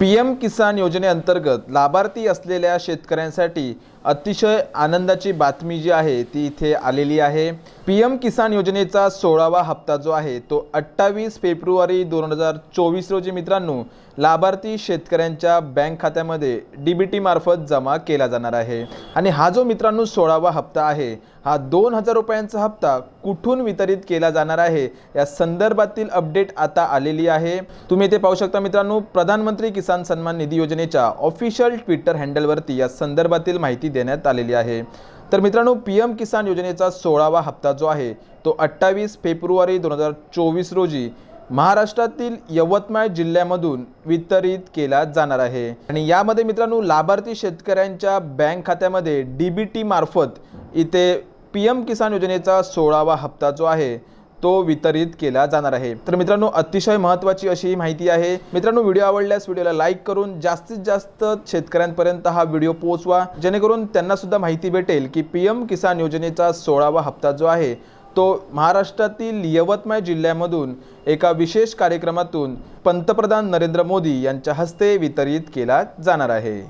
PM किसान योजनेअंतर्गत लाभार्थी असलेल्या शेतकऱ्यांसाठी अतिशय आनंदाची बातमी जी आहे ती इथे आलेली आहे। पीएम किसान योजनेचा 16वा हप्ता जो आहे तो 28 फेब्रुवारी 2024 रोजी मित्रांनो लाभार्थी शेतकऱ्यांच्या बँक खात्यामध्ये डीबीटी मार्फत जमा केला जाणार आहे। आणि हा जो मित्रांनो 16वा हप्ता आहे हा 2000 रुपयांचा हप्ता कुठून वितरित केला जाणार आहे या संदर्भातील अपडेट आता आलेली आहे। तुम्ही इथे पाहू शकता मित्रांनो, प्रधानमंत्री किसान सन्मान निधी योजनेच्या ऑफिशियल ट्विटर हँडलवरती या संदर्भातील माहिती देण्यात आलेली आहे। तर मित्रांनो, पीएम किसान योजनेचा 16वा हप्ता जो आहे तो 28 फेब्रुवारी 2024 रोजी महाराष्ट्रातील यवतमाळ जिल्ह्यामधून वितरित केला जाणार आहे। आणि यामध्ये मित्रांनो लाभार्थी शेतकऱ्यांच्या बँक खात्यामध्ये डीबीटी मार्फत इथे पीएम किसान योजनेचा 16वा हप्ता जो आहे तो वितरित केला जाणार आहे। तर मित्रांनो, अतिशय महत्त्वाची अशी माहिती आहे। मित्रांनो, व्हिडिओ आवडल्यास व्हिडिओला लाईक करून जास्तीत जास्त शेतकऱ्यांपर्यंत हा व्हिडिओ पोहोचवा, जेणेकरून त्यांना सुद्धा माहिती भेटेल की पीएम किसान योजनेचा 16वा हप्ता जो आहे तो महाराष्ट्रातील यवतमाळ जिल्ह्यामधून एका विशेष कार्यक्रमातून पंतप्रधान नरेंद्र मोदी यांच्या हस्ते वितरित केला जाणार आहे।